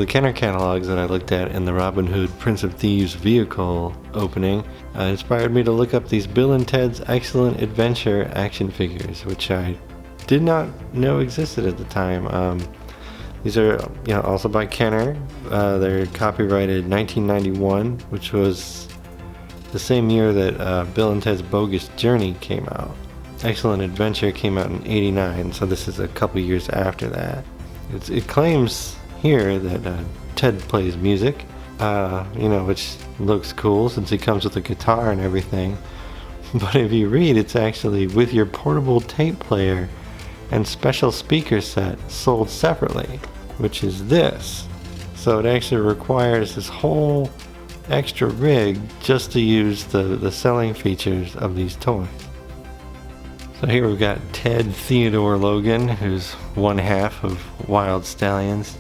The Kenner catalogs that I looked at in the Robin Hood Prince of Thieves vehicle opening inspired me to look up these Bill and Ted's Excellent Adventure action figures, which I did not know existed at the time. These are also by Kenner. They're copyrighted 1991, which was the same year that Bill and Ted's Bogus Journey came out. Excellent Adventure came out in '89, so this is a couple years after that. It claims here that Ted plays music, which looks cool since he comes with a guitar and everything. But if you read, it's actually with your portable tape player and special speaker set sold separately, which is this. So it actually requires this whole extra rig just to use the selling features of these toys. So here we've got Ted Theodore Logan, who's one half of Wild Stallions,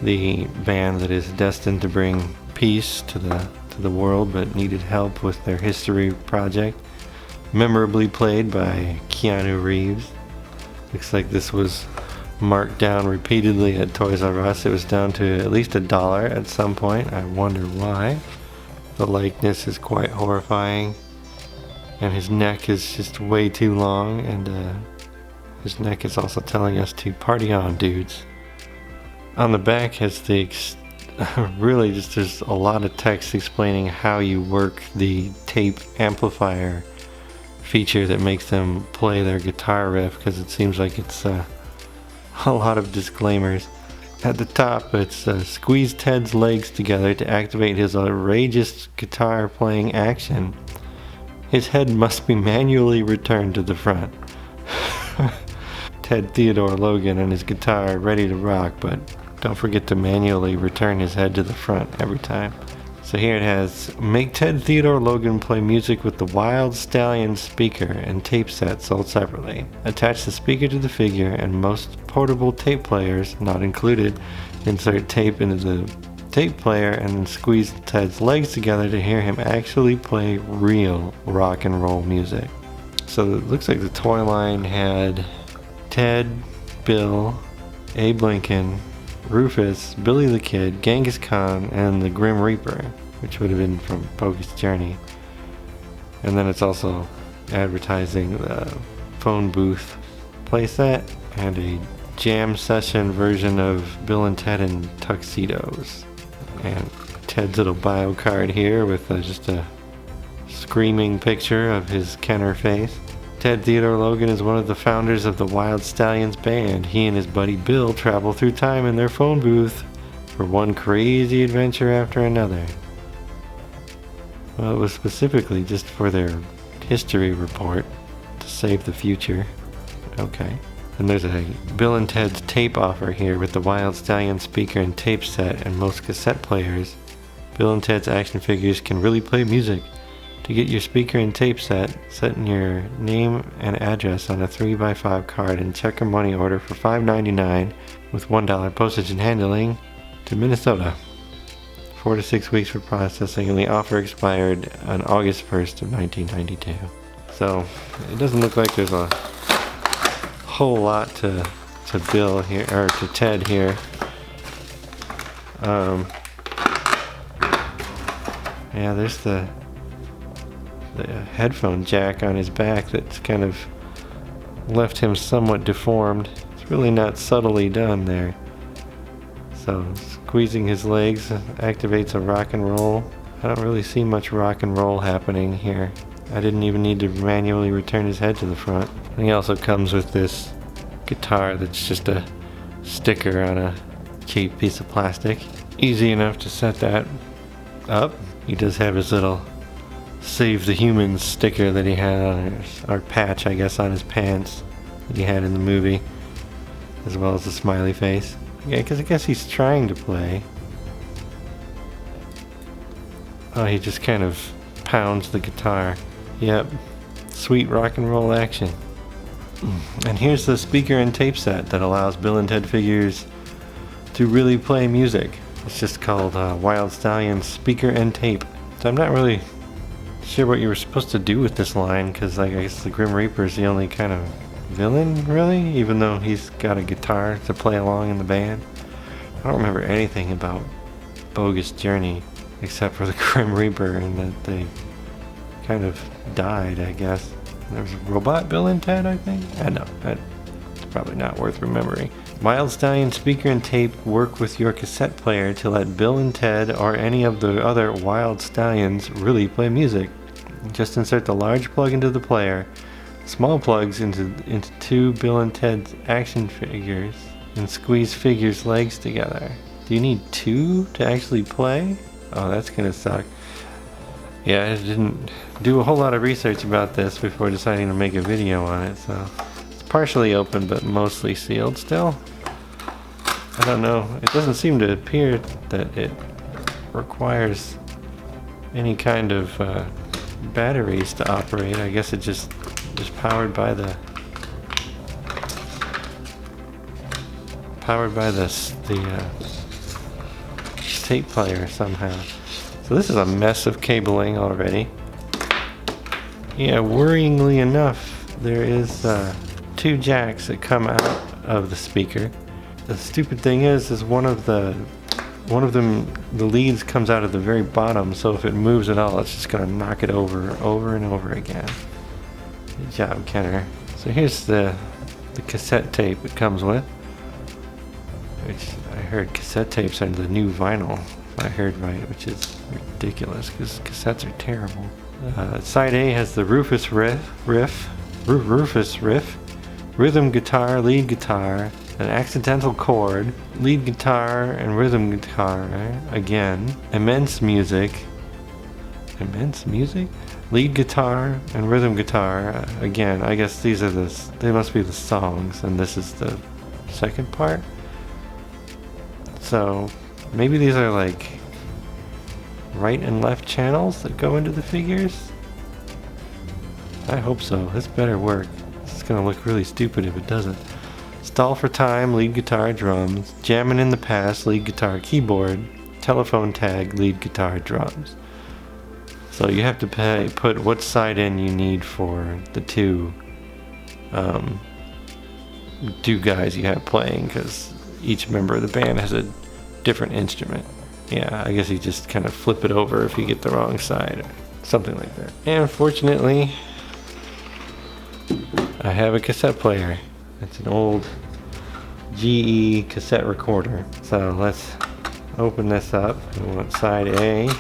the band that is destined to bring peace to the world but needed help with their history project, memorably played by Keanu Reeves. Looks like this was marked down repeatedly at Toys R Us. It was down to at least $1 at some point. I wonder why. The likeness is quite horrifying, and his neck is just way too long, and his neck is also telling us to party on, dudes. On the back has there's a lot of text explaining how you work the tape amplifier feature that makes them play their guitar riff, because it seems like it's a lot of disclaimers. At the top, it's squeeze Ted's legs together to activate his outrageous guitar playing action. His head must be manually returned to the front. Ted Theodore Logan and his guitar ready to rock, but don't forget to manually return his head to the front every time. So here it has, make Ted Theodore Logan play music with the Wild Stallion speaker and tape set sold separately. Attach the speaker to the figure, and most portable tape players, not included. Insert tape into the tape player and then squeeze Ted's legs together to hear him actually play real rock and roll music. So it looks like the toy line had Ted, Bill, Abe Lincoln, Rufus, Billy the Kid, Genghis Khan, and the Grim Reaper, which would have been from Bogus Journey. And then it's also advertising the phone booth playset and a jam session version of Bill and Ted in tuxedos. And Ted's little bio card here with just a screaming picture of his Kenner face. Ted Theodore Logan is one of the founders of the Wild Stallions band. He and his buddy Bill travel through time in their phone booth for one crazy adventure after another. Well, it was specifically just for their history report to save the future. Okay. And there's a Bill and Ted's tape offer here with the Wild Stallion speaker and tape set and most cassette players. Bill and Ted's action figures can really play music. To get your speaker and tape set, set in your name and address on a 3x5 card and check your money order for $5.99 with $1 postage and handling to Minnesota. 4 to 6 weeks for processing, and the offer expired on August 1st of 1992. So it doesn't look like there's a whole lot to Bill here, or to Ted here. Yeah, there's the headphone jack on his back that's kind of left him somewhat deformed. It's really not subtly done there. So squeezing his legs activates a rock and roll. I don't really see much rock and roll happening here. I didn't even need to manually return his head to the front. And he also comes with this guitar that's just a sticker on a cheap piece of plastic. Easy enough to set that up. He does have his little Save the Humans sticker that he had on his, or patch I guess, on his pants that he had in the movie, as well as the smiley face. Yeah, because I guess he's trying to play. Oh, he just kind of pounds the guitar. Yep, sweet rock and roll action. And here's the speaker and tape set that allows Bill and Ted figures to really play music. It's just called Wild Stallion Speaker and Tape. So I'm not really sure what you were supposed to do with this line, because I guess the Grim Reaper is the only kind of villain, really, even though he's got a guitar to play along in the band. I don't remember anything about Bogus Journey except for the Grim Reaper and that they kind of died, I guess. There was a robot Bill and Ted, I think? I know, it's probably not worth remembering. Wild Stallion speaker and tape work with your cassette player to let Bill and Ted or any of the other Wild Stallions really play music. Just insert the large plug into the player, small plugs into two Bill and Ted's action figures, and squeeze figures' legs together. Do you need two to actually play? Oh, that's gonna suck. Yeah, I didn't do a whole lot of research about this before deciding to make a video on it, so it's partially open but mostly sealed still. I don't know, it doesn't seem to appear that it requires any kind of batteries to operate. I guess it just powered by the tape player somehow. So this is a mess of cabling already. Yeah, worryingly enough, there is two jacks that come out of the speaker. The stupid thing is one of them, the leads comes out of the very bottom, so if it moves at all, it's just gonna knock it over and over again. Good job, Kenner. So here's the cassette tape it comes with, which I heard cassette tapes are the new vinyl, if I heard right, which is ridiculous because cassettes are terrible. Side A has the Rufus riff, rhythm guitar, lead guitar, an accidental chord, lead guitar and rhythm guitar again, immense music, lead guitar and rhythm guitar again. I guess these are they must be the songs, and this is the second part. So maybe these are like right and left channels that go into the figures. I hope so. This better work. It's gonna look really stupid if it doesn't. Stall for time, lead guitar, drums. Jammin' in the past, lead guitar, keyboard. Telephone tag, lead guitar, drums. So you have to put what side in you need for the two guys you have playing, because each member of the band has a different instrument. Yeah, I guess you just kind of flip it over if you get the wrong side or something like that. And fortunately, I have a cassette player. It's an old GE cassette recorder. So let's open this up. We want side A,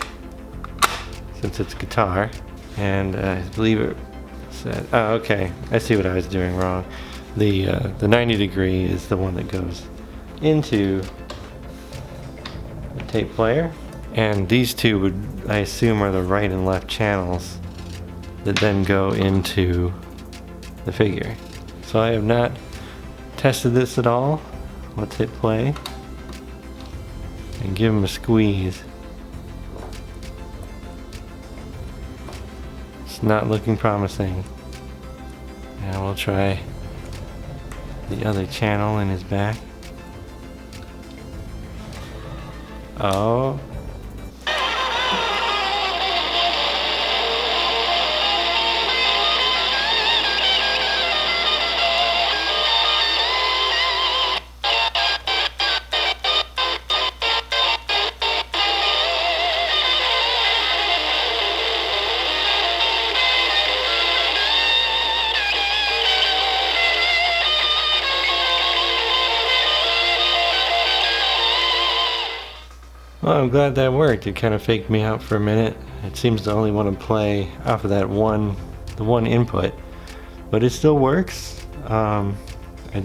since it's guitar. And I believe it said, oh, okay, I see what I was doing wrong. The 90 degree is the one that goes into the tape player. And these two would, I assume, are the right and left channels that then go into the figure. So I have not tested this at all. Let's hit play and give them a squeeze. It's not looking promising. And we'll try the other channel in his back. Oh. Well, I'm glad that worked. It kind of faked me out for a minute. It seems to only want to play off of that the one input, but it still works. I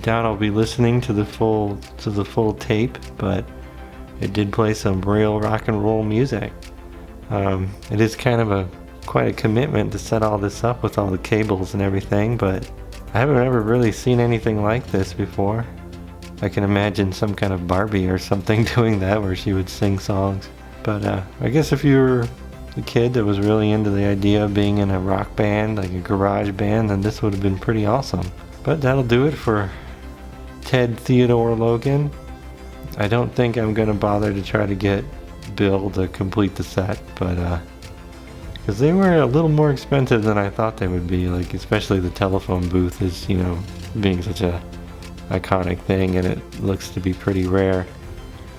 doubt I'll be listening to the full tape, but it did play some real rock and roll music. It is kind of quite a commitment to set all this up with all the cables and everything, but I haven't ever really seen anything like this before. I can imagine some kind of Barbie or something doing that, where she would sing songs. But I guess if you were a kid that was really into the idea of being in a rock band, like a garage band, then this would have been pretty awesome. But that'll do it for Ted, Theodore, Logan. I don't think I'm going to bother to try to get Bill to complete the set, but because they were a little more expensive than I thought they would be, like especially the telephone booth is, you know, being such a iconic thing, and it looks to be pretty rare.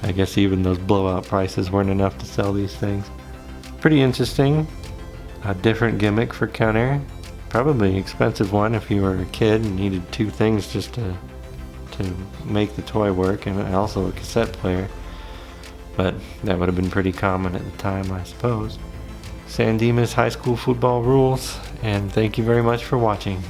I guess even those blowout prices weren't enough to sell these things. Pretty interesting. A different gimmick for counter. Probably an expensive one if you were a kid and needed two things just to make the toy work, and also a cassette player. But that would have been pretty common at the time, I suppose. San Dimas High School Football rules, and thank you very much for watching.